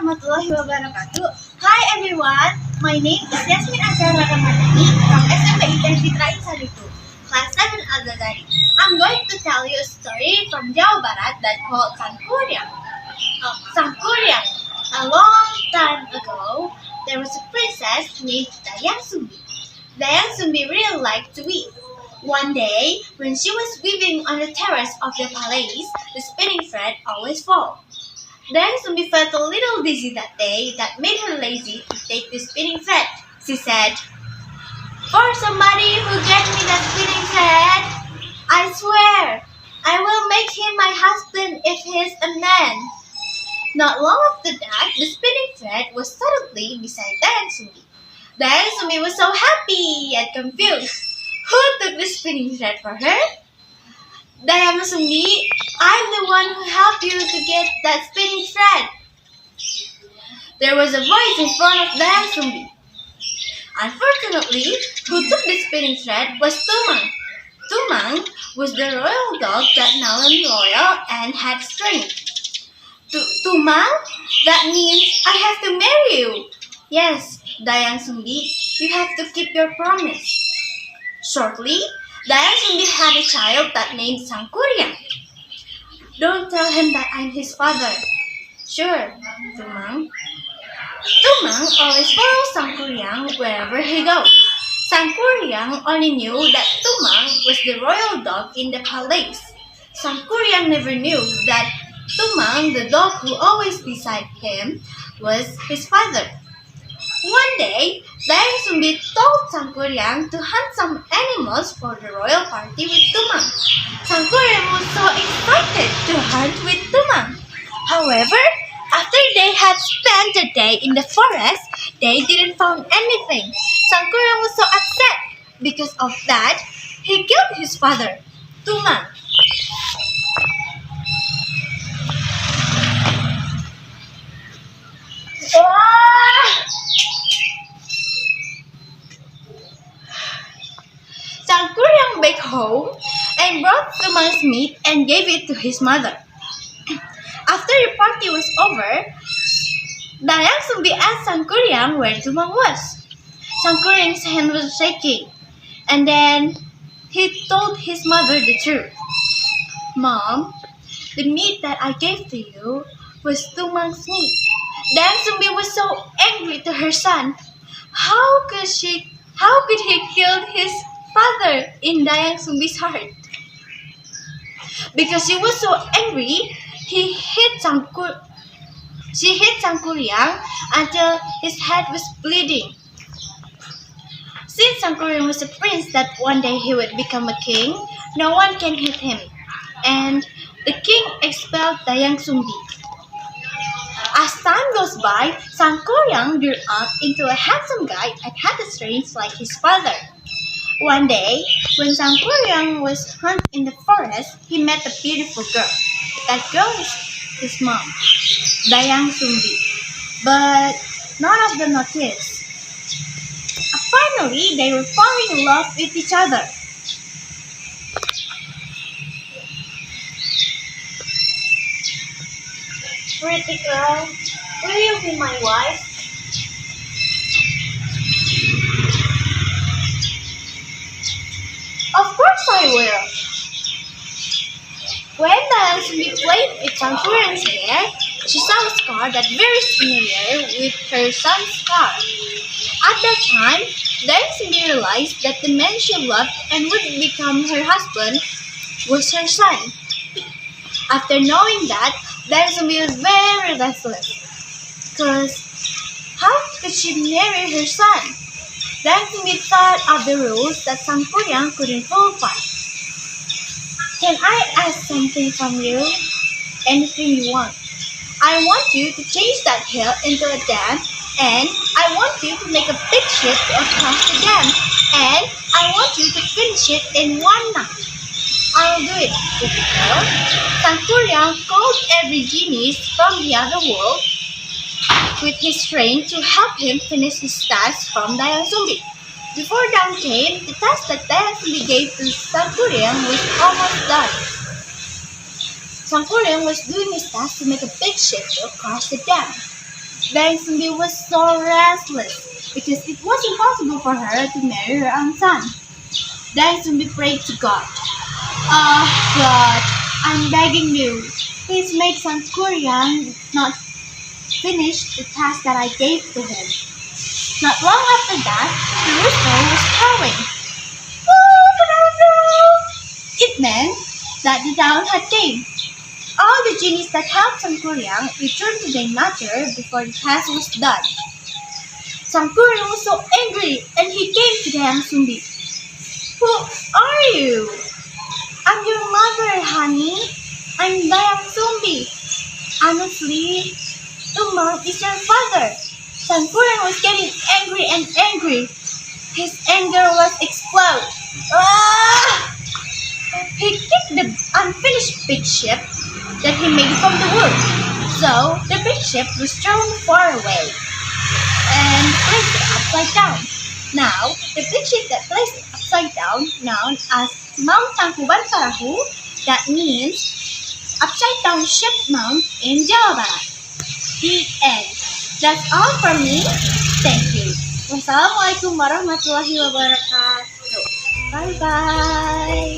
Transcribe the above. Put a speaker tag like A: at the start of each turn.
A: warahmatullahi wabarakatuh. Hi everyone, my name is Azahra from SMP FITHRAH INSANI Class 7 Azahra. I'm going to tell you a story from Jawa Barat that called Sangkuriang. Sangkuriang. A long time ago, there was a princess named Dayang Sumbi. Dayang Sumbi really liked to weave. One day, when she was weaving on the terrace of the palace, the spinning thread always fell. Dayang Sumbi felt a little dizzy that day that made her lazy to take the spinning thread. She said, "For somebody who gets me that spinning thread, I swear, I will make him my husband if he's a man." Not long after that, the spinning thread was suddenly beside Dayang Sumbi. Dayang Sumbi was so happy yet confused. Who took the spinning thread for her? Dayang Sumbi, I'm the one who helped you to get that spinning thread. There was a voice in front of Dayang Sumbi. Unfortunately, who took the spinning thread was Tumang. Tumang was the royal dog that now is loyal and had strength. Tumang? That means I have to marry you. Yes, Dayang Sumbi, you have to keep your promise. Shortly, Dayang Sumbi had a child that named Sangkuriang. Don't tell him that I'm his father. Sure, Tumang. Tumang always follows Sangkuriang wherever he goes. Sangkuriang only knew that Tumang was the royal dog in the palace. Sangkuriang never knew that Tumang, the dog who always beside him, was his father. One day, Dayang Sumbi told Sangkuriang to hunt some animals for the royal party with Tumang. Sangkuriang was so excited to hunt with Tumang. However, after they had spent the day in the forest, they didn't find anything. Sangkuriang was so upset. Because of that, he killed his father, Tumang. Sangkuriang back home and brought Tumang's meat and gave it to his mother. After the party was over, Dayang Sumbi asked Sangkuriang where Tumang was. Sangkuriang's hand was shaking, and then he told his mother the truth. "Mom, the meat that I gave to you was Tumang's meat." Dayang Sumbi was so angry to her son. How could he kill his father in Dayang Sumbi's heart? Because she was so angry, she hit Sangkuriang until his head was bleeding. Since Sangkuriang was a prince that one day he would become a king, no one can hit him, and the king expelled Dayang Sumbi. As time goes by, Sangkuriang grew up into a handsome guy and had a strength like his father. One day, when Sangkuriang was hunting in the forest, he met a beautiful girl. That girl is his mom, Dayang Sumbi. But none of them noticed. Finally, they were falling in love with each other. Pretty girl, will you be my wife? Of course I will. When Dayang Sumbi played with Sangkuriang's hair, she saw a scar that very familiar with her son's scar. At that time, Dayang Sumbi realized that the man she loved and would become her husband was her son. After knowing that, Dayang Sumbi was very restless. Because how could she marry her son? Dayang Sumbi thought of the rules that Sangkuriang couldn't fulfill. "Can I ask something from you? Anything you want. I want you to change that hill into a dam, and I want you to make a big ship across the dam, and I want you to finish it in one night." "I'll do it, pretty girl." Sangkuriang called every genius from the other world with his train to help him finish his task from Dayang Sumbi. Before dawn came, the task that Dayang Sumbi gave to Sangkuriang was almost done. Sangkuriang was doing his task to make a big ship to cross the dam. Dayang Sumbi was so restless because it was impossible for her to marry her own son. Dayang Sumbi prayed to God. "Oh God, I'm begging you, please make Sangkuriang not finish the task that I gave to him." Not long after that, the rooster was crowing. It meant that the dawn had came. All the genies that helped Sangkuriang returned to their matter before the task was done. Sangkuriang was so angry and he came to Dayang Sumbi. "Who are you?" "I'm your mother, honey. I'm Dayang Sumbi. Honestly, Tumang is your father." Sangkuriang was getting angry and angry. His anger was explode. Ah! He kicked the unfinished big ship that he made from the wood. So the big ship was thrown far away and placed upside down. Now, the big ship that placed upside down, known as Mount Tangkuban Perahu, that means upside down ship mount in Jawa Barat. The end. That's all from me. Thank you. Wassalamualaikum warahmatullahi wabarakatuh. Bye-bye.